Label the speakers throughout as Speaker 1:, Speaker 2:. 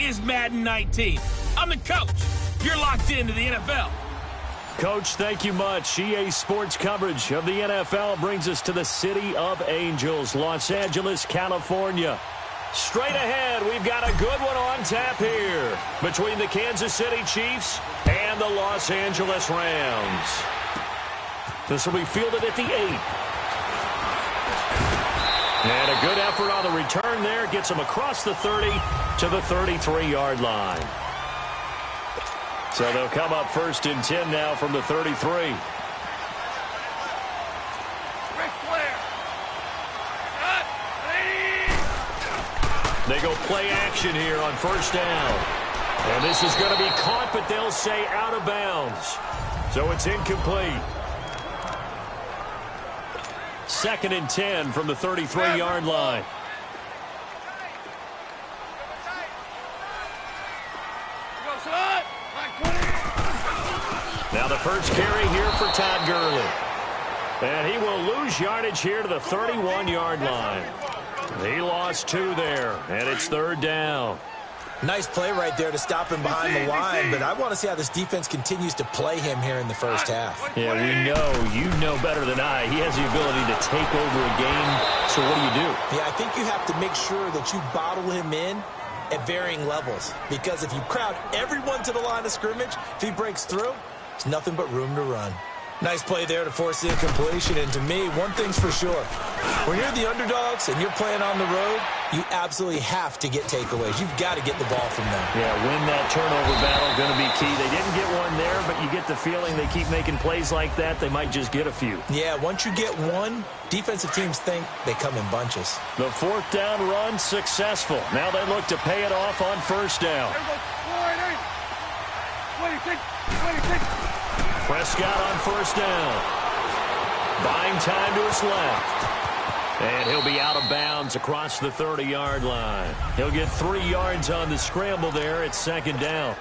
Speaker 1: is Madden 19. I'm the coach. You're locked into the NFL.
Speaker 2: Coach, thank you much. EA Sports coverage of the NFL brings us to the City of Angels, Los Angeles, California. Straight ahead, we've got a good one on tap here between the Kansas City Chiefs and the Los Angeles Rams. This will be fielded at the 8. And a good effort on the return there. Gets him across the 30 to the 33-yard line. So they'll come up 1st and 10 now from the 33. They go play action here on 1st down. And this is going to be caught, but they'll say out of bounds. So it's incomplete. 2nd and 10 from the 33-yard line. Now the first carry here for Todd Gurley. And he will lose yardage here to the 31-yard line. He lost 2 there, and it's 3rd down.
Speaker 3: Nice play right there to stop him behind the line, but I want to see how this defense continues to play him here in the first half.
Speaker 2: Yeah, we know, you know better than I, he has the ability to take over a game, so what do?
Speaker 3: Yeah, I think you have to make sure that you bottle him in at varying levels, because if you crowd everyone to the line of scrimmage, if he breaks through, there's nothing but room to run. Nice play there to force the incompletion, and to me, one thing's for sure. When you're the underdogs and you're playing on the road, you absolutely have to get takeaways. You've got to get the ball from them.
Speaker 2: Yeah, win that turnover battle, going to be key. They didn't get one there, but you get the feeling they keep making plays like that, they might just get a few.
Speaker 3: Yeah, once you get one, defensive teams think they come in bunches.
Speaker 2: The 4th down run successful. Now they look to pay it off on 1st down. Prescott on 1st down. Buying time to his left. And he'll be out of bounds across the 30-yard line. He'll get 3 yards on the scramble there at 2nd down.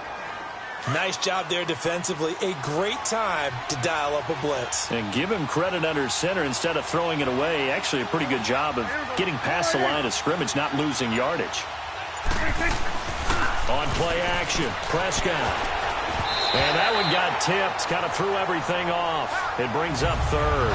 Speaker 3: Nice job there defensively. A great time to dial up a blitz.
Speaker 2: And give him credit under center instead of throwing it away. Actually a pretty good job of getting past the line of scrimmage, not losing yardage. On play action, Prescott. And that one got tipped, kind of threw everything off. It brings up 3rd.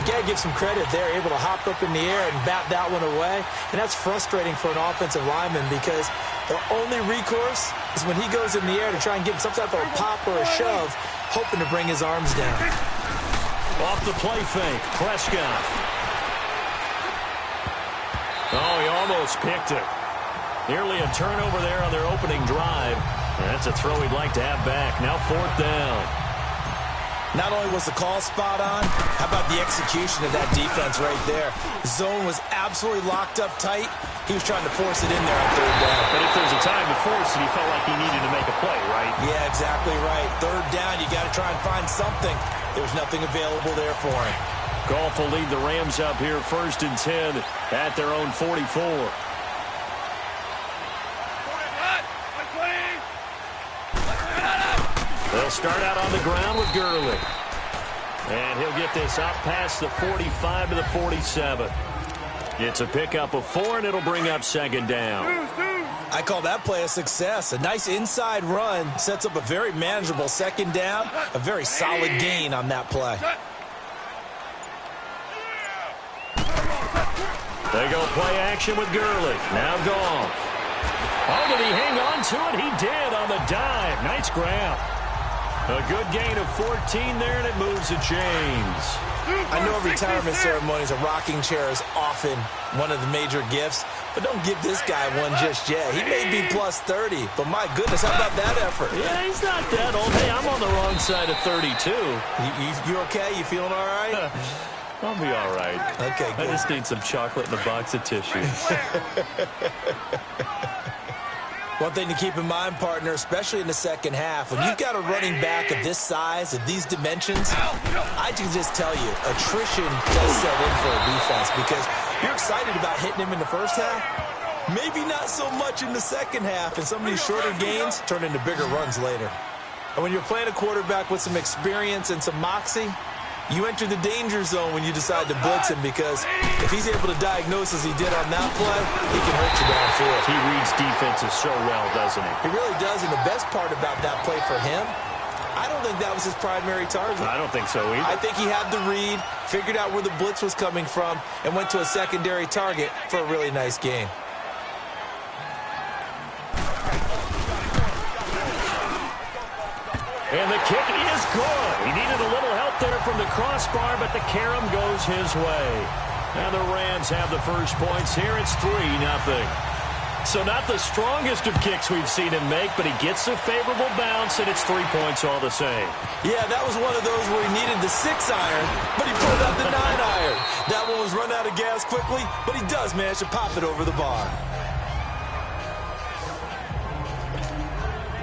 Speaker 3: You got to give some credit there, able to hop up in the air and bat that one away. And that's frustrating for an offensive lineman because their only recourse is when he goes in the air to try and get some type of a pop or a shove, hoping to bring his arms down.
Speaker 2: Off the play fake, Prescott. Oh, he almost picked it. Nearly a turnover there on their opening drive. That's a throw he'd like to have back. Now 4th down.
Speaker 3: Not only was the call spot on, how about the execution of that defense right there? Zone was absolutely locked up tight. He was trying to force it in there on 3rd down.
Speaker 2: But if there's a time to force it, he felt like he needed to make a play, right?
Speaker 3: Yeah, exactly right. 3rd down, you got to try and find something. There's nothing available there for him.
Speaker 2: Goff will lead the Rams up here 1st and 10 at their own 44. They'll start out on the ground with Gurley. And he'll get this out past the 45 to the 47. It's a pickup of 4, and it'll bring up 2nd down.
Speaker 3: I call that play a success. A nice inside run sets up a very manageable 2nd down. A very solid gain on that play.
Speaker 2: They go play action with Gurley. Now Goff. Oh, did he hang on to it? He did on the dive. Nice grab. A good gain of 14 there, and it moves the chains.
Speaker 3: I know retirement ceremonies, a rocking chair is often one of the major gifts, but don't give this guy one just yet. He may be plus 30, but my goodness, how about that effort?
Speaker 2: Yeah, he's not that old. Hey, I'm on the wrong side of 32.
Speaker 3: You okay? You feeling all right?
Speaker 2: I'll be all right.
Speaker 3: Okay, good.
Speaker 2: I just need some chocolate and a box of tissue.
Speaker 3: One thing to keep in mind, partner, especially in the 2nd half, when you've got a running back of this size, of these dimensions, I can just tell you, attrition does set in for a defense because you're excited about hitting him in the 1st half. Maybe not so much in the 2nd half, and some of these shorter gains turn into bigger runs later. And when you're playing a quarterback with some experience and some moxie, You enter the danger zone when you decide to blitz him, because if he's able to diagnose as he did on that play, he can hurt you downfield.
Speaker 2: He reads defenses so well, doesn't he?
Speaker 3: He really does, and the best part about that play for him, I don't think that was his primary target.
Speaker 2: I don't think so either.
Speaker 3: I think he had the read, figured out where the blitz was coming from, and went to a secondary target for a really nice gain.
Speaker 2: And the kick is good. He needed a little help there from the crossbar, but the carom goes his way. And the Rams have the first points here. It's 3-0. So not the strongest of kicks we've seen him make, but he gets a favorable bounce, and it's 3 points all the same.
Speaker 3: Yeah, that was one of those where he needed the 6-iron, but he pulled out the 9-iron. That one was run out of gas quickly, but he does manage to pop it over the bar.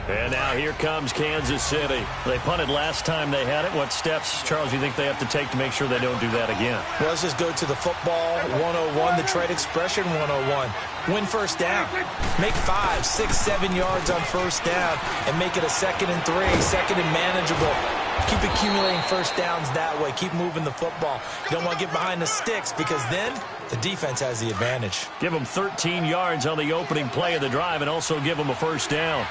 Speaker 2: And now here comes Kansas City. They punted last time they had it. What steps, Charles, you think they have to take to make sure they don't do that again?
Speaker 3: Well, let's just go to the football 101, the trade expression 101. Win first down. Make 5, 6, 7 yards on first down and make it a 2nd and 3, 2nd and manageable. Keep accumulating first downs that way. Keep moving the football. You don't want to get behind the sticks, because then the defense has the advantage.
Speaker 2: Give them 13 yards on the opening play of the drive and also give them a first down.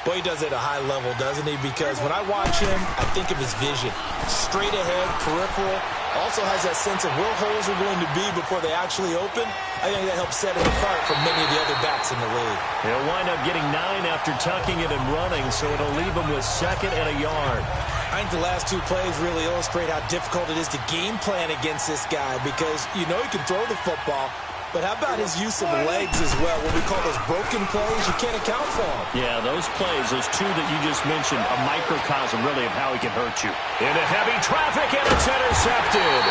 Speaker 3: Boy, he does it at a high level, doesn't he? Because when I watch him, I think of his vision. Straight ahead, peripheral. Also has that sense of where holes are going to be before they actually open. I think that helps set him apart from many of the other backs in the league.
Speaker 2: He'll wind up getting 9 after tucking it and running, so it'll leave him with 2nd and a yard.
Speaker 3: I think the last 2 plays really illustrate how difficult it is to game plan against this guy, because you know he can throw the football, but how about his use of legs as well? What we call those broken plays, you can't account for them.
Speaker 2: Yeah, those plays, those 2 that you just mentioned, a microcosm really of how he can hurt you. Into heavy traffic, and it's intercepted.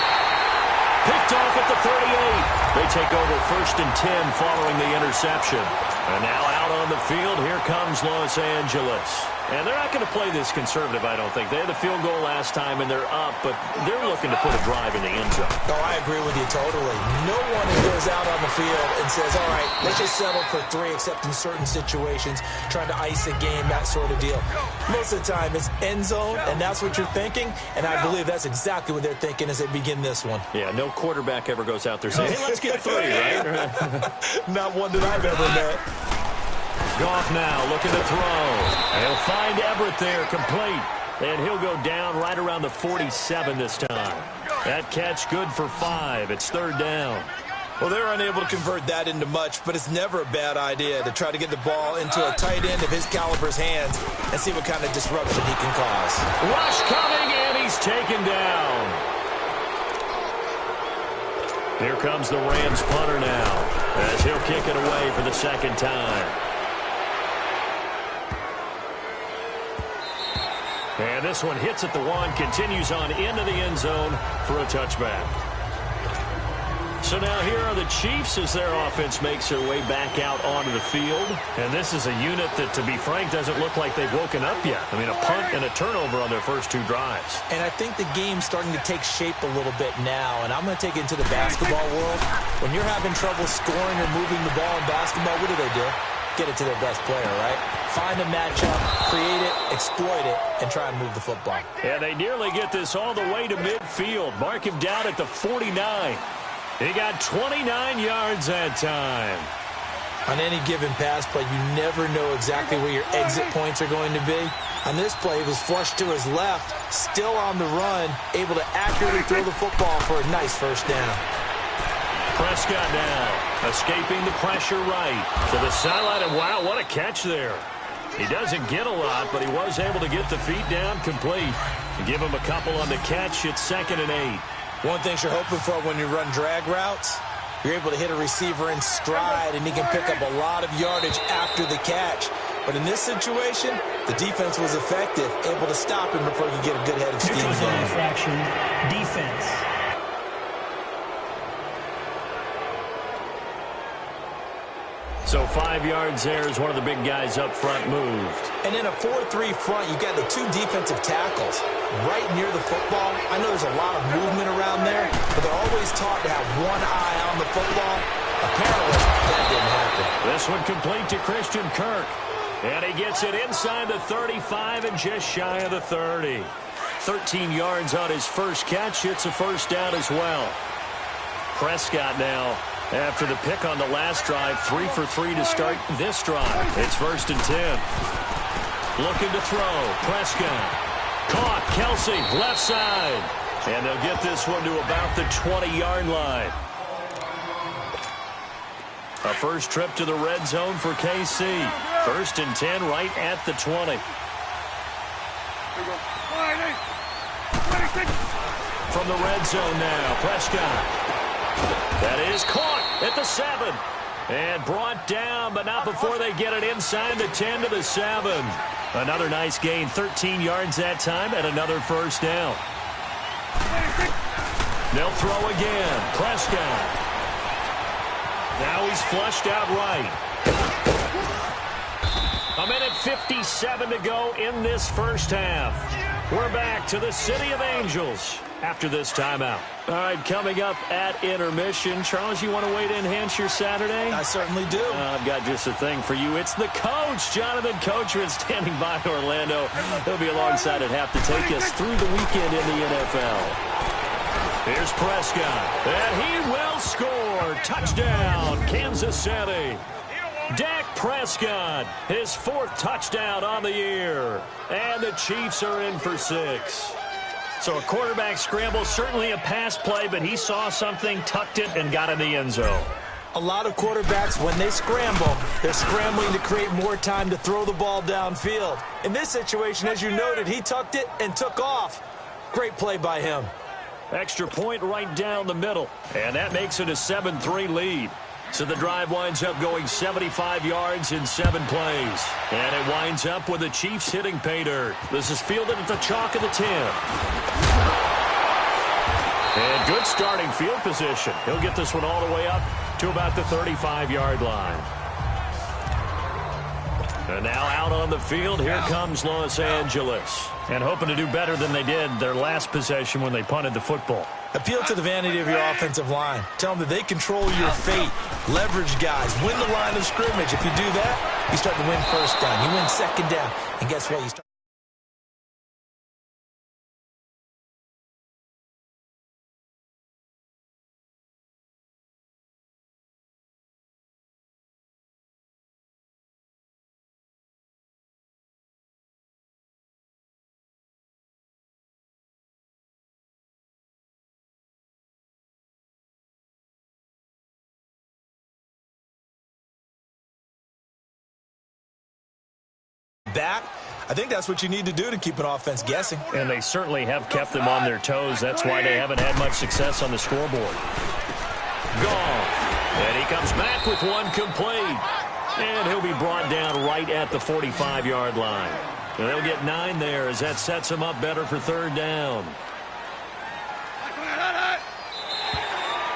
Speaker 2: Picked off at the 38. They take over 1st and 10 following the interception. And now out on the field, here comes Los Angeles. And they're not going to play this conservative, I don't think. They had the field goal last time, and they're up, but they're looking to put a drive in the end zone.
Speaker 3: Oh, I agree with you totally. No one goes out on the field and says, all right, let's just settle for 3, except in certain situations, trying to ice a game, that sort of deal. Most of the time, it's end zone, and that's what you're thinking, and I believe that's exactly what they're thinking as they begin this one.
Speaker 2: Yeah, no quarterback ever goes out there saying, hey, let's get 3, right?
Speaker 3: Not one that I've ever met.
Speaker 2: Goff now looking to throw. He'll find Everett there, complete. And he'll go down right around the 47 this time. That catch good for 5. It's 3rd down.
Speaker 3: Well, they're unable to convert that into much, but it's never a bad idea to try to get the ball into a tight end of his caliber's hands and see what kind of disruption he can cause.
Speaker 2: Rush coming, and he's taken down. Here comes the Rams punter now, as he'll kick it away for the 2nd time. And this one hits at the 1, continues on into the end zone for a touchback. So now here are the Chiefs as their offense makes their way back out onto the field. And this is a unit that, to be frank, doesn't look like they've woken up yet. I mean, a punt and a turnover on their first 2 drives.
Speaker 3: And I think the game's starting to take shape a little bit now. And I'm going to take it into the basketball world. When you're having trouble scoring or moving the ball in basketball, what do? Get it to their best player, right? Find a matchup, create it, exploit it, and try and move the football.
Speaker 2: And they nearly get this all the way to midfield. Mark him down at the 49. He got 29 yards that time.
Speaker 3: On any given pass play, you never know exactly where your exit points are going to be. On this play, he was flushed to his left, still on the run, able to accurately throw the football for a nice first down.
Speaker 2: Prescott now, escaping the pressure right to the sideline, and wow, what a catch there. He doesn't get a lot, but he was able to get the feet down complete. Give him a couple on the catch. It's 2nd and 8.
Speaker 3: One thing you're hoping for when you run drag routes, you're able to hit a receiver in stride, and he can pick up a lot of yardage after the catch. But in this situation, the defense was effective, able to stop him before he could get a good head of steam.
Speaker 4: Neutral zone infraction, defense.
Speaker 2: So 5 yards there as one of the big guys up front moved.
Speaker 3: And in a 4-3 front, you've got the 2 defensive tackles right near the football. I know there's a lot of movement around there, but they're always taught to have one eye on the football. Apparently, that didn't happen.
Speaker 2: This one complete to Christian Kirk. And he gets it inside the 35 and just shy of the 30. 13 yards on his first catch. It's a first down as well. Prescott now, after the pick on the last drive, 3 for 3 to start this drive. It's 1st and 10. Looking to throw. Prescott. Caught. Kelsey, left side. And they'll get this one to about the 20-yard line. A first trip to the red zone for KC. 1st and 10 right at the 20. From the red zone now, Prescott. That is caught at the 7. And brought down, but not before they get it inside the 10 to the 7. Another nice gain, 13 yards that time, and another first down. They'll throw again. Prescott. Now he's flushed out right. A minute 57 to go in this first half. We're back to the City of Angels after this timeout. All right, coming up at intermission. Charles, you want to wait to enhance your Saturday?
Speaker 3: I certainly do.
Speaker 2: I've got just a thing for you. It's the coach, Jonathan Coachman, standing by Orlando. He'll be alongside at half to take us through the weekend in the NFL. Here's Prescott, and he will score. Touchdown, Kansas City. Dak Prescott, his 4th touchdown on the year. And the Chiefs are in for 6. So a quarterback scramble, certainly a pass play, but he saw something, tucked it, and got in the end zone.
Speaker 3: A lot of quarterbacks, when they scramble, they're scrambling to create more time to throw the ball downfield. In this situation, as you noted, he tucked it and took off. Great play by him.
Speaker 2: Extra point right down the middle, and that makes it a 7-3 lead. So the drive winds up going 75 yards in 7 plays. And it winds up with the Chiefs hitting pay dirt. This is fielded at the chalk of the 10. And good starting field position. He'll get this one all the way up to about the 35-yard line. And now out on the field, here comes Los Angeles. And hoping to do better than they did their last possession when they punted the football.
Speaker 3: Appeal to the vanity of your offensive line. Tell them that they control your fate. Leverage guys. Win the line of scrimmage. If you do that, you start to win first down. You win second down. And guess what? You start. That, I think that's what you need to do to keep an offense guessing.
Speaker 2: And they certainly have kept them on their toes. That's why they haven't had much success on the scoreboard. Gone. And he comes back with one complete. And he'll be brought down right at the 45-yard line. And they'll get 9 there as that sets him up better for 3rd down.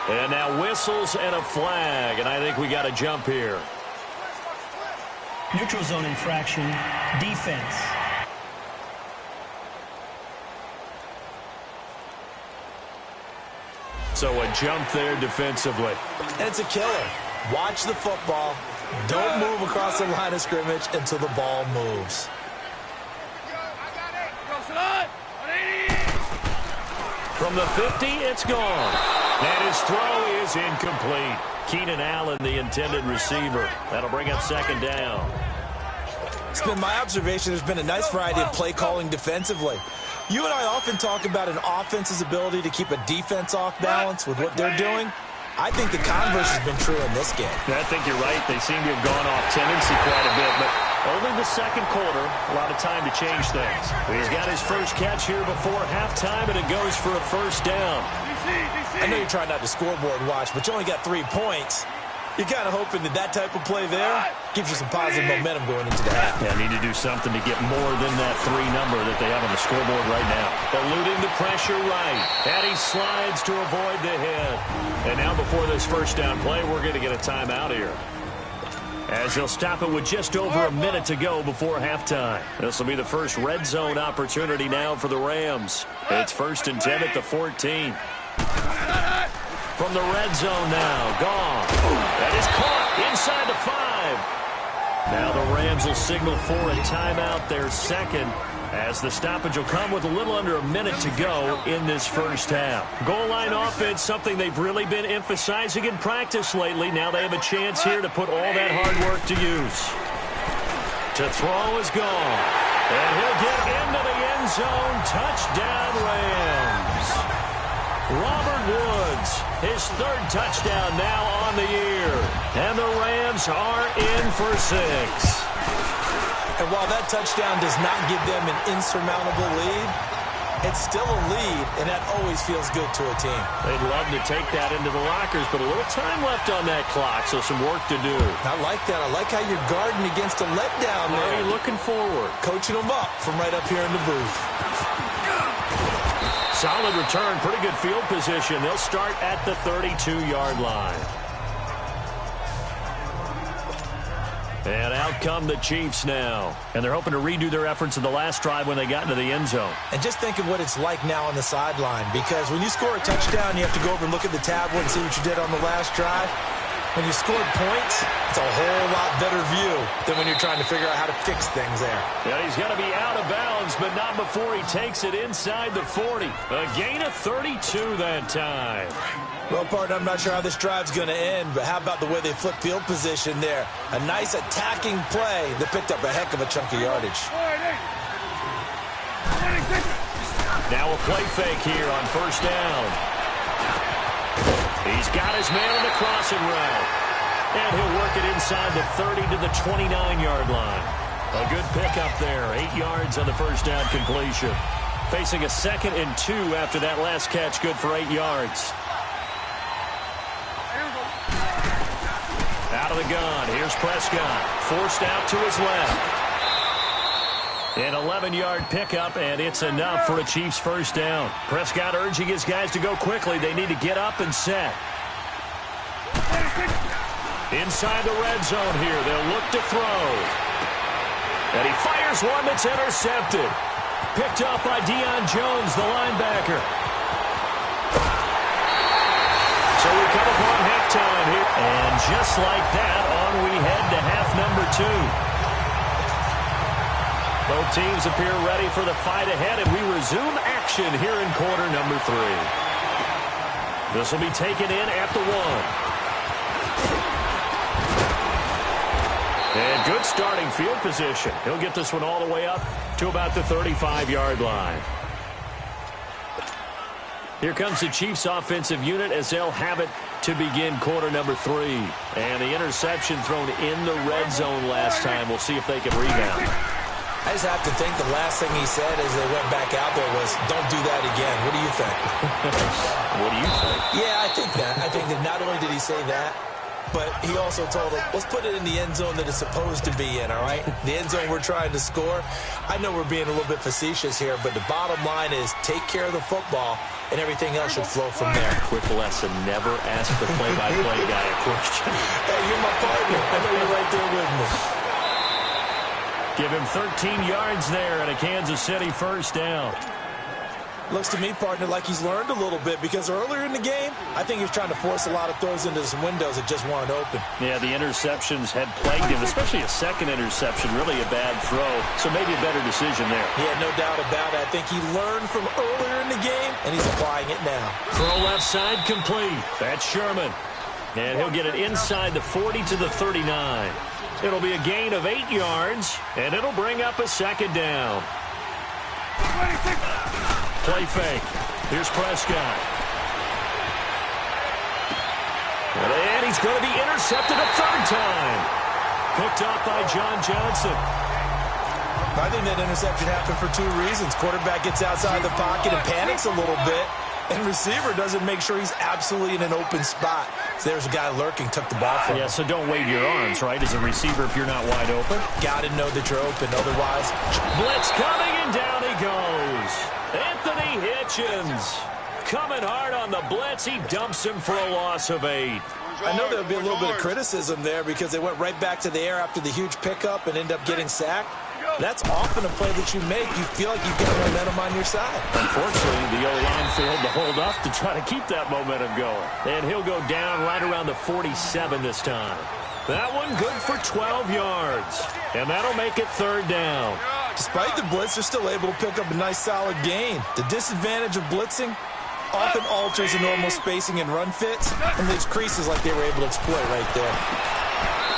Speaker 2: And now whistles and a flag. And I think we got a jump here.
Speaker 4: Neutral zone infraction, defense.
Speaker 2: So a jump there defensively.
Speaker 3: And it's a killer. Watch the football. Don't move across the line of scrimmage until the ball moves.
Speaker 2: From the 50, it's gone. And his throw is incomplete. Keenan Allen, the intended receiver. That'll bring up 2nd down.
Speaker 3: It's been my observation there's been a nice variety of play calling defensively. You and I often talk about an offense's ability to keep a defense off balance with what they're doing. I think the converse has been true in this game.
Speaker 2: I think you're right. They seem to have gone off tendency quite a bit, but only the 2nd quarter, a lot of time to change things. He's got his first catch here before halftime, and it goes for a first down.
Speaker 3: I know you're trying not to scoreboard watch, but you only got 3 points. You're kind of hoping that type of play there gives you some positive momentum going into the half.
Speaker 2: Yeah, need to do something to get more than that 3 number that they have on the scoreboard right now. Eluding the pressure right. And he slides to avoid the hit. And now before this first down play, we're going to get a timeout here. As they'll stop it with just over a minute to go before halftime. This will be the first red zone opportunity now for the Rams. It's 1st and 10 at the 14. From the red zone now, gone. That is caught inside the 5. Now the Rams will signal for a timeout, their second, as the stoppage will come with a little under a minute to go in this first half. Goal line offense, something they've really been emphasizing in practice lately. Now they have a chance here to put all that hard work to use. To throw is gone. And he'll get into the end zone. Touchdown, Rams. Robert Woods, his third touchdown now on the year. And the Rams are in for 6.
Speaker 3: And while that touchdown does not give them an insurmountable lead, it's still a lead, and that always feels good to a team.
Speaker 2: They'd love to take that into the lockers, but a little time left on that clock, so some work to do.
Speaker 3: I like that. I like how you're guarding against a letdown there.
Speaker 2: You're looking forward.
Speaker 3: Coaching them up from right up here in the booth.
Speaker 2: Solid return, pretty good field position. They'll start at the 32-yard line. And out come the Chiefs now. And they're hoping to redo their efforts in the last drive when they got into the end zone.
Speaker 3: And just think of what it's like now on the sideline, because when you score a touchdown, you have to go over and look at the tablet and see what you did on the last drive. When you scored points, it's a whole lot better view than when you're trying to figure out how to fix things there.
Speaker 2: Yeah, he's going to be out of bounds, but not before he takes it inside the 40. A gain of 32 that time.
Speaker 3: Well, partner, I'm not sure how this drive's going to end, but how about the way they flip field position there? A nice attacking play that picked up a heck of a chunk of yardage.
Speaker 2: Now a play fake here on first down. He's got his man on the crossing route. And he'll work it inside the 30 to the 29-yard line. A good pickup there. 8 yards on the first down completion. Facing a 2nd and 2 after that last catch. Good for 8 yards. Out of the gun. Here's Prescott. Forced out to his left. An 11-yard pickup, and it's enough for a Chiefs first down. Prescott urging his guys to go quickly. They need to get up and set. Inside the red zone here. They'll look to throw. And he fires one that's intercepted. Picked up by Deion Jones, the linebacker. So we come upon halftime here. And just like that, on we head to half number 2. Both teams appear ready for the fight ahead, and we resume action here in quarter number 3. This will be taken in at the 1. And good starting field position. He'll get this one all the way up to about the 35-yard line. Here comes the Chiefs offensive unit as they'll have it to begin quarter number 3. And the interception thrown in the red zone last time. We'll see if they can rebound.
Speaker 3: I just have to think the last thing he said as they went back out there was, don't do that again. What do you think?
Speaker 2: What do you think?
Speaker 3: Yeah, I think that. I think that not only did he say that, but he also told them, let's put it in the end zone that it's supposed to be in, all right? The end zone we're trying to score. I know we're being a little bit facetious here, but the bottom line is take care of the football, and everything else should flow from there.
Speaker 2: Quick lesson, never ask the play-by-play guy a question.
Speaker 3: Hey, you're my partner. I know you're right there with me.
Speaker 2: Give him 13 yards there and a Kansas City first down.
Speaker 3: Looks to me, partner, like he's learned a little bit, because earlier in the game, I think he was trying to force a lot of throws into some windows that just weren't open.
Speaker 2: Yeah, the interceptions had plagued him, especially a second interception, really a bad throw. So maybe a better decision there.
Speaker 3: Yeah, no doubt about it. I think he learned from earlier in the game, and he's applying it now.
Speaker 2: Throw left side complete. That's Sherman. And he'll get it inside the 40 to the 39. It'll be a gain of 8 yards, and it'll bring up a second down. Play fake. Here's Prescott. And he's going to be intercepted a third time. Picked up by John Johnson.
Speaker 3: I think that interception happened for 2 reasons. Quarterback gets outside the pocket and panics a little bit, and receiver doesn't make sure he's absolutely in an open spot. So there's a guy lurking, took the ball from him.
Speaker 2: Yeah, so don't wave your arms, right, as a receiver if you're not wide open.
Speaker 3: Got to know that you're open, otherwise.
Speaker 2: Blitz coming, and down he goes. Anthony Hitchens coming hard on the blitz. He dumps him for a loss of 8.
Speaker 3: I know there'll be a little bit of criticism there because they went right back to the air after the huge pickup and end up getting sacked. That's often a play that you make. You feel like you've got momentum on your side.
Speaker 2: Unfortunately, the O-line failed to hold up to try to keep that momentum going. And he'll go down right around the 47 this time. That one good for 12 yards. And that'll make it third down.
Speaker 3: Despite the blitz, they're still able to pick up a nice solid gain. The disadvantage of blitzing often alters the normal spacing and run fits and leaves creases like they were able to exploit right there.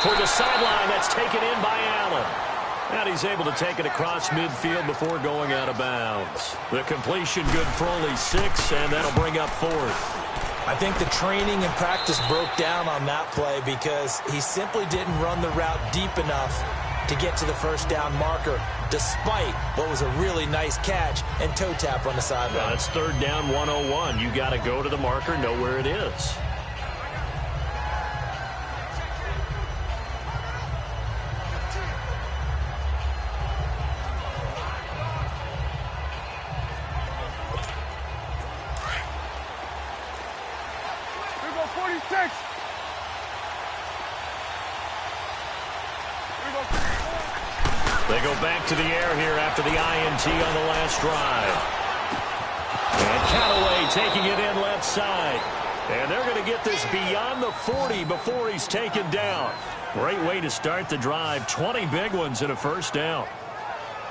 Speaker 2: For the sideline, that's taken in by Allen. And he's able to take it across midfield before going out of bounds. The completion good for only 6, and that'll bring up fourth.
Speaker 3: I think the training and practice broke down on that play because he simply didn't run the route deep enough to get to the first down marker, despite what was a really nice catch and toe tap on the sideline.
Speaker 2: It's third down 101. You got to go to the marker, know where it is. They go back to the air here after the INT on the last drive. And Callaway taking it in left side. And they're going to get this beyond the 40 before he's taken down. Great way to start the drive. 20 big ones in a first down.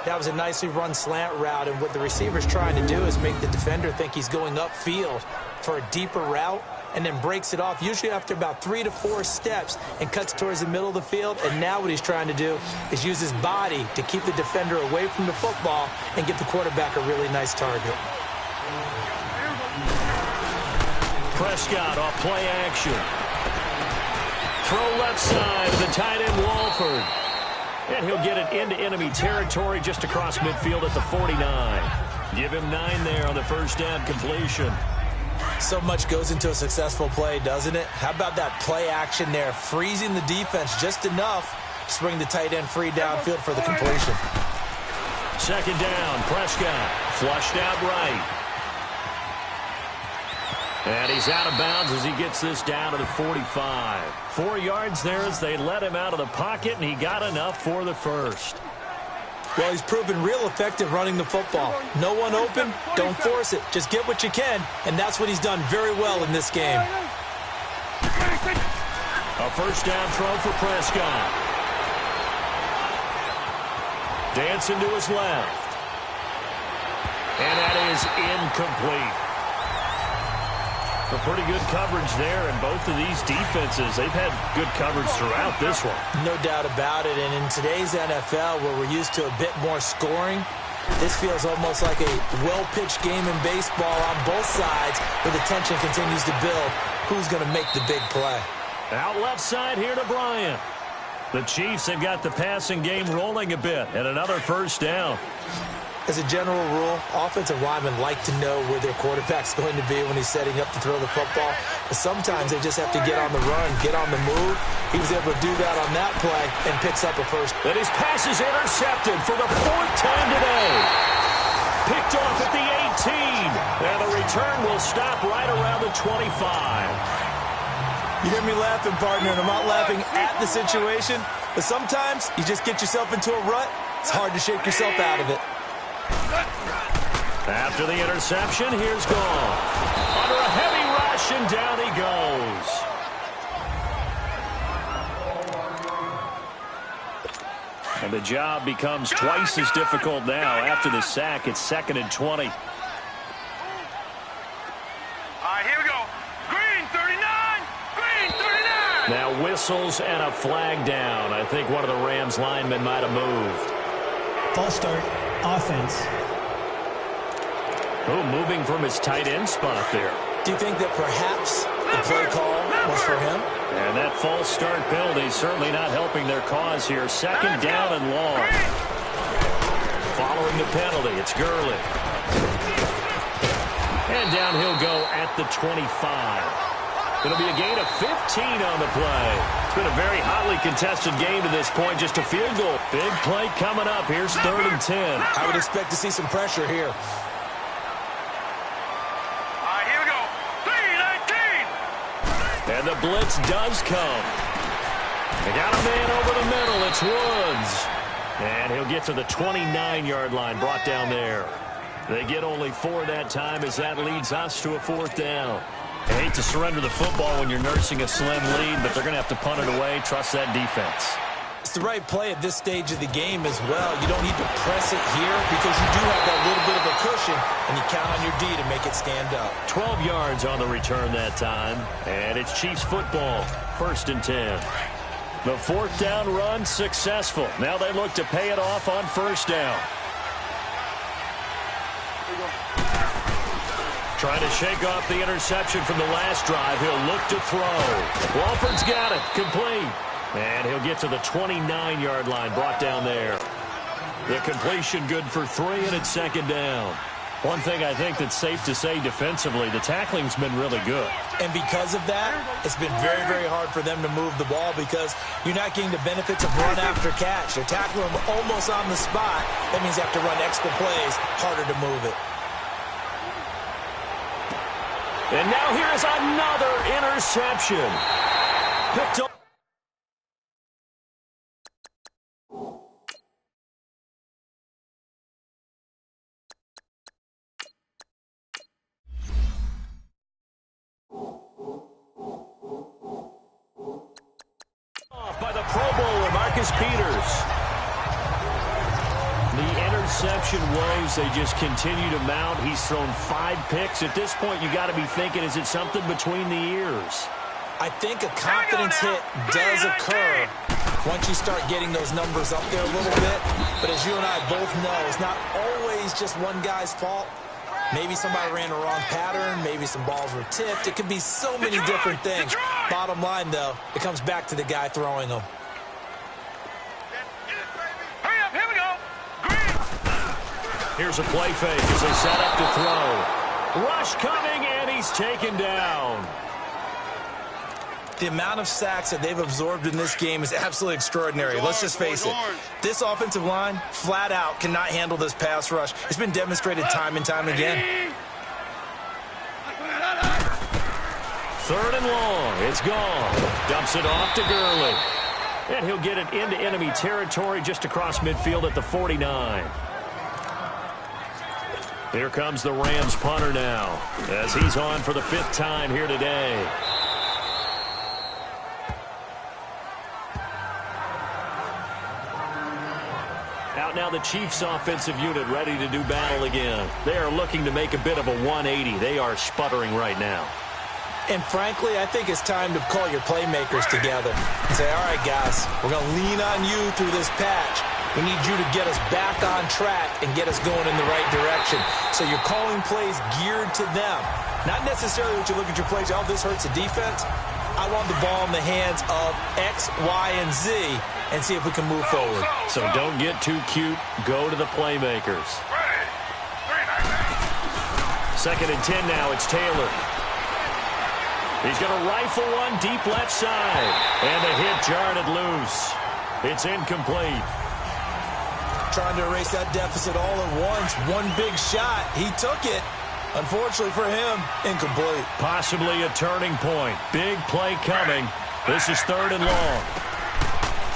Speaker 3: That was a nicely run slant route, and what the receiver's trying to do is make the defender think he's going upfield for a deeper route, and then breaks it off, usually after about 3 to 4 steps, and cuts towards the middle of the field. And now what he's trying to do is use his body to keep the defender away from the football and get the quarterback a really nice target.
Speaker 2: Prescott off play action. Throw left side to the tight end Walford. And he'll get it into enemy territory just across midfield at the 49. Give him 9 there on the first down completion.
Speaker 3: So much goes into a successful play, doesn't it? How about that play action there, freezing the defense just enough to bring the tight end free downfield for the completion.
Speaker 2: Second down, Prescott flushed out right. And he's out of bounds as he gets this down to the 45. 4 yards there as they let him out of the pocket, and he got enough for the first.
Speaker 3: Well, he's proven real effective running the football. No one open, don't force it. Just get what you can, and that's what he's done very well in this game.
Speaker 2: A first down throw for Prescott. Dancing to his left. And that is incomplete. A pretty good coverage there, and both of these defenses, they've had good coverage throughout this one.
Speaker 3: No doubt about it, and in today's NFL, where we're used to a bit more scoring, this feels almost like a well-pitched game in baseball on both sides, where the tension continues to build. Who's going to make the big play?
Speaker 2: Out left side here to Bryant. The Chiefs have got the passing game rolling a bit, and another first down.
Speaker 3: As a general rule, offensive linemen like to know where their quarterback's going to be when he's setting up to throw the football. But sometimes they just have to get on the run, get on the move. He was able to do that on that play and picks up a first.
Speaker 2: And his pass is intercepted for the 4th time today. Picked off at the 18. And the return will stop right around the 25.
Speaker 3: You hear me laughing, partner, and I'm not laughing at the situation. But sometimes you just get yourself into a rut. It's hard to shake yourself out of it.
Speaker 2: After the interception, here's Gall. Under a heavy rush, and down he goes. And the job becomes twice as difficult now. After the sack, it's 2nd and 20.
Speaker 1: All right, here we go. Green 39! Green 39!
Speaker 2: Now whistles and a flag down. I think one of the Rams linemen might have moved.
Speaker 4: False start, offense.
Speaker 2: Oh, moving from his tight end spot there.
Speaker 3: Do you think that perhaps the play call was for him?
Speaker 2: And that false start penalty certainly not helping their cause here. 2nd down and long. Following the penalty, it's Gurley. And down he'll go at the 25. It'll be a gain of 15 on the play. It's been a very hotly contested game to this point, just a field goal. Big play coming up. Here's 3rd and 10.
Speaker 3: I would expect to see some pressure here.
Speaker 2: And the blitz does come. They got a man over the middle. It's Woods. And he'll get to the 29-yard line, brought down there. They get only 4 that time as that leads us to a 4th down. I hate to surrender the football when you're nursing a slim lead, but they're going to have to punt it away. Trust that defense.
Speaker 3: It's the right play at this stage of the game as well. You don't need to press it here because you do have that little bit of a cushion, and you count on your D to make it stand up.
Speaker 2: 12 yards on the return that time, and it's Chiefs football, 1st and 10. The 4th down run successful. Now they look to pay it off on 1st down. Trying to shake off the interception from the last drive. He'll look to throw. Walford's got it. Complete. And he'll get to the 29-yard line, brought down there. The completion good for 3, and it's 2nd down. One thing I think that's safe to say defensively, the tackling's been really good.
Speaker 3: And because of that, it's been very, very hard for them to move the ball because you're not getting the benefits of run after catch. They're tackling them almost on the spot. That means you have to run extra plays, harder to move it.
Speaker 2: And now here is another interception. Picked up. By the Pro Bowler, Marcus Peters. The interception woes, they just continue to mount. He's thrown 5 picks. At this point, you got to be thinking, is it something between the ears?
Speaker 3: I think a confidence hit does occur once you start getting those numbers up there a little bit. But as you and I both know, it's not always just one guy's fault. Maybe somebody ran the wrong pattern. Maybe some balls were tipped. It could be so many different things. Bottom line, though, it comes back to the guy throwing them.
Speaker 1: Hurry up, here we go. Green.
Speaker 2: Here's a play fake as they set up to throw. Rush coming, and he's taken down.
Speaker 3: The amount of sacks that they've absorbed in this game is absolutely extraordinary. Let's just face it. This offensive line, flat out, cannot handle this pass rush. It's been demonstrated time and time again.
Speaker 2: 3rd and long. It's gone. Dumps it off to Gurley. And he'll get it into enemy territory just across midfield at the 49. Here comes the Rams punter now as he's on for the 5th time here today. Out now the Chiefs offensive unit ready to do battle again. They are looking to make a bit of a 180. They are sputtering right now.
Speaker 3: And frankly, I think it's time to call your playmakers together and say, all right, guys, we're going to lean on you through this patch. We need you to get us back on track and get us going in the right direction. So you're calling plays geared to them. Not necessarily what you look at your plays, oh, this hurts the defense. I want the ball in the hands of X, Y, and Z and see if we can move forward.
Speaker 2: So don't get too cute. Go to the playmakers. 2nd and 10 now. It's Taylor. He's going to rifle one deep left side. And the hit jarred it loose. It's incomplete.
Speaker 3: Trying to erase that deficit all at once. One big shot. He took it. Unfortunately for him, incomplete.
Speaker 2: Possibly a turning point. Big play coming. This is 3rd and long.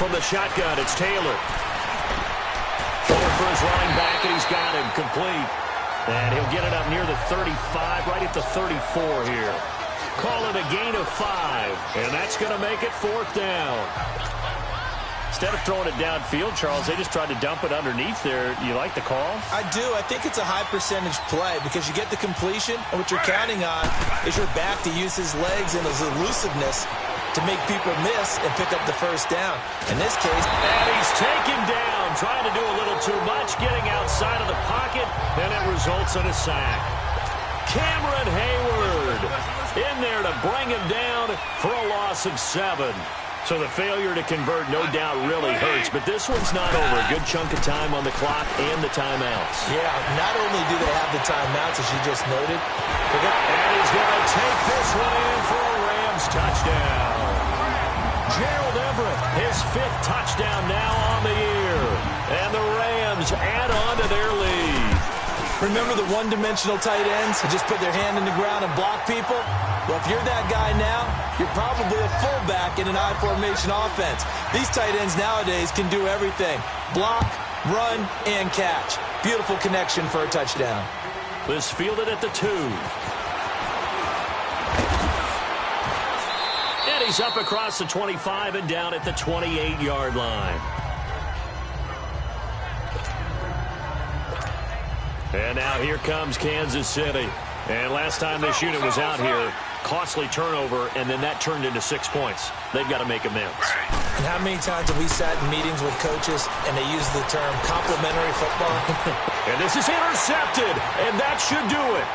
Speaker 2: From the shotgun, it's Taylor. Forward for his running back, and he's got him complete. And he'll get it up near the 35, right at the 34 here. Call it a gain of 5, and that's going to make it 4th down. Instead of throwing it downfield, Charles, they just tried to dump it underneath there. You like the call?
Speaker 3: I do. I think it's a high percentage play because you get the completion, and what you're counting on is your back to use his legs and his elusiveness to make people miss and pick up the 1st down. In this case,
Speaker 2: and he's taken down, trying to do a little too much, getting outside of the pocket, and it results in a sack. Cameron Hayward in there to bring him down for a loss of 7. So the failure to convert, no doubt, really hurts. But this one's not over. A good chunk of time on the clock and the timeouts.
Speaker 3: Yeah, not only do they have the timeouts, as you just noted.
Speaker 2: And he's going to take this one in for a Rams touchdown. Gerald Everett, his 5th touchdown now on the year. And the Rams add on to their lead.
Speaker 3: Remember the one-dimensional tight ends who just put their hand in the ground and block people? Well, if you're that guy now, you're probably a fullback in an I-formation offense. These tight ends nowadays can do everything. Block, run, and catch. Beautiful connection for a touchdown.
Speaker 2: This fielded at the 2. And he's up across the 25 and down at the 28-yard line. And now here comes Kansas City. And last time this unit was out here, costly turnover, and then that turned into 6 points. They've got to make amends.
Speaker 3: And how many times have we sat in meetings with coaches and they use the term complementary football?
Speaker 2: And this is intercepted, and that should do it.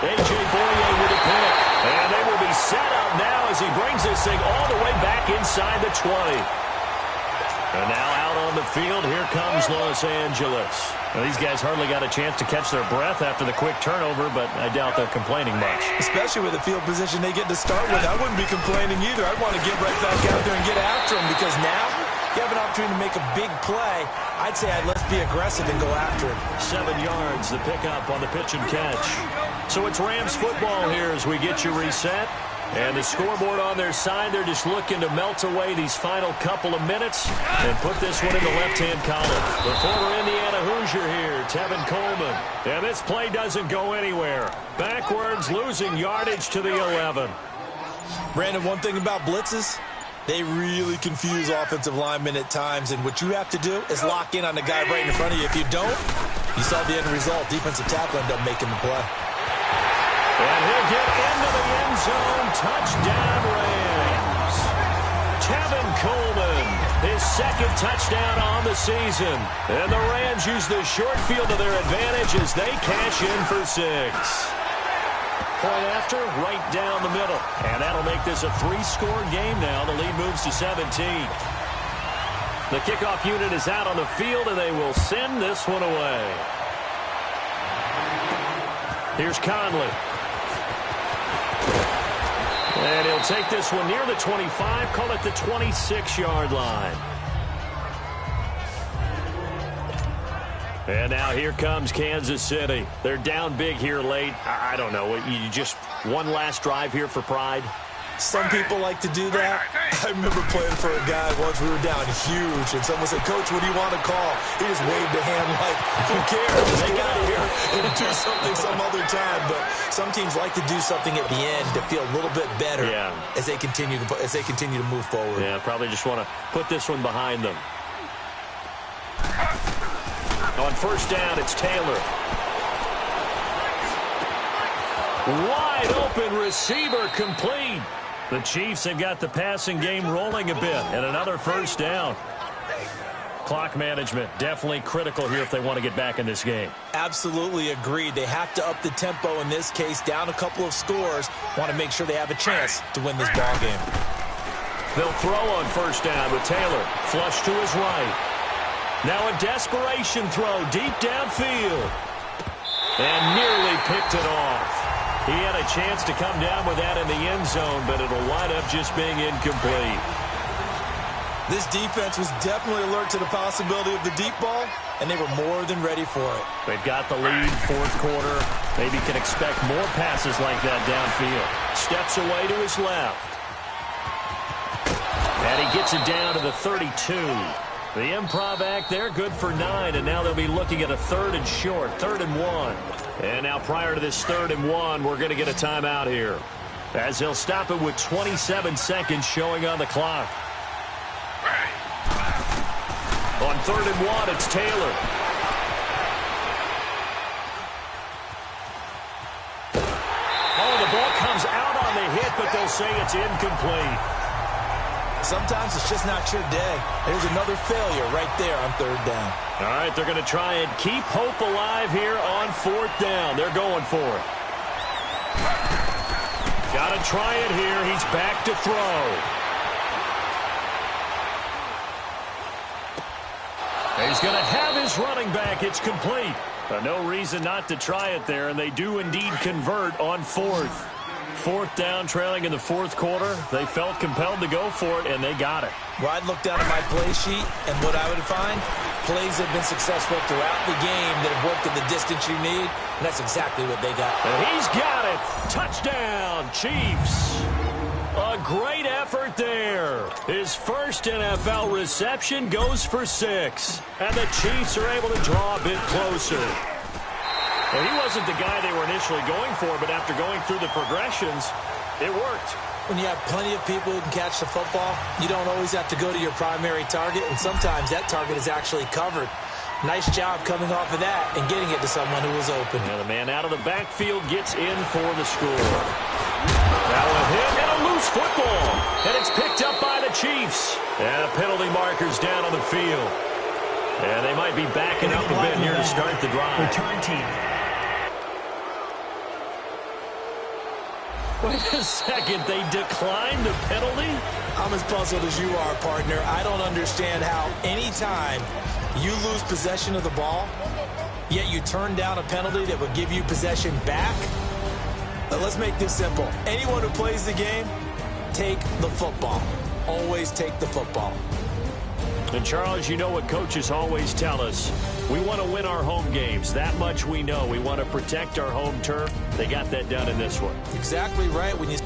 Speaker 2: A.J. Boye with a pick. And they will be set up now as he brings this thing all the way back inside the 20. And now out on the field, here comes Los Angeles. Well, these guys hardly got a chance to catch their breath after the quick turnover, but I doubt they're complaining much.
Speaker 3: Especially with the field position they get to start with. I wouldn't be complaining either. I'd want to get right back out there and get after them because now you have an opportunity to make a big play. I'd say let's be aggressive and go after him.
Speaker 2: 7 yards, the pickup on the pitch and catch. So it's Rams football here as we get you reset. And the scoreboard on their side, they're just looking to melt away these final couple of minutes and put this one in the left-hand column. The former Indiana Hoosier here, Tevin Coleman. And this play doesn't go anywhere. Backwards, losing yardage to the 11.
Speaker 3: Brandon, one thing about blitzes, they really confuse offensive linemen at times. And what you have to do is lock in on the guy right in front of you. If you don't, you saw the end result. Defensive tackle ended up making the play.
Speaker 2: And he'll get into the end zone. Touchdown, Rams. Tevin Coleman, his second touchdown on the season. And the Rams use the short field to their advantage as they cash in for 6. Point after, right down the middle. And that'll make this a 3-score game now. The lead moves to 17. The kickoff unit is out on the field, and they will send this one away. Here's Conley. And he'll take this one near the 25, call it the 26-yard line. And now here comes Kansas City. They're down big here late. I don't know. You just one last drive here for pride?
Speaker 3: Some people like to do that. I remember playing for a guy once. We were down huge, and someone said, "Coach, what do you want to call?" He just waved a hand like, "Who cares? Just get out of here and do something some other time." But some teams like to do something at the end to feel a little bit better as they continue to move forward.
Speaker 2: Yeah, probably just want to put this one behind them. On first down, it's Taylor. Wide open receiver complete. The Chiefs have got the passing game rolling a bit, and another first down. Clock management definitely critical here if they want to get back in this game.
Speaker 3: Absolutely agreed. They have to up the tempo in this case, down a couple of scores. Want to make sure they have a chance to win this ball game.
Speaker 2: They'll throw on first down with Taylor. Flush to his right. Now a desperation throw deep downfield. And nearly picked it off. He had a chance to come down with that in the end zone, but it'll wind up just being incomplete.
Speaker 3: This defense was definitely alert to the possibility of the deep ball, and they were more than ready for it.
Speaker 2: They've got the lead, fourth quarter. Maybe can expect more passes like that downfield. Steps away to his left. And he gets it down to the 32. The improv act there, good for 9, and now they'll be looking at a 3rd and short, 3rd and 1. And now prior to this 3rd and 1, we're going to get a timeout here, as they'll stop it with 27 seconds showing on the clock. On 3rd and 1, it's Taylor. Oh, the ball comes out on the hit, but they'll say it's incomplete.
Speaker 3: Sometimes it's just not your day. There's another failure right there on 3rd down.
Speaker 2: All right, they're going to try and keep hope alive here on 4th down. They're going for it. Got to try it here. He's back to throw. He's going to have his running back. It's complete. But no reason not to try it there, and they do indeed convert on 4th. 4th down, trailing in the 4th quarter. They felt compelled to go for it, and they got it.
Speaker 3: Well, I'd look down at my play sheet, and what I would find, plays have been successful throughout the game that have worked at the distance you need, and that's exactly what they got.
Speaker 2: And he's got it. Touchdown, Chiefs. A great effort there. His first NFL reception goes for 6, and the Chiefs are able to draw a bit closer. Well, he wasn't the guy they were initially going for, but after going through the progressions, It worked.
Speaker 3: When you have plenty of people who can catch the football, you don't always have to go to your primary target, and sometimes that target is actually covered. Nice job coming off of that and getting it to someone who was open.
Speaker 2: And the man out of the backfield gets in for the score. Now a hit and a loose football. And it's picked up by the Chiefs. And a penalty marker's down on the field. And they might be backing up a bit here to start the drive.
Speaker 4: Return team.
Speaker 2: Wait a second, they declined the penalty?
Speaker 3: I'm as puzzled as you are, partner. I don't understand how any time you lose possession of the ball, yet you turn down a penalty that would give you possession back. But let's make this simple. Anyone who plays the game, take the football. Always take the football.
Speaker 2: And, Charles, you know what coaches always tell us. We want to win our home games. That much we know. We want to protect our home turf. They got that done in this one.
Speaker 3: Exactly right. When you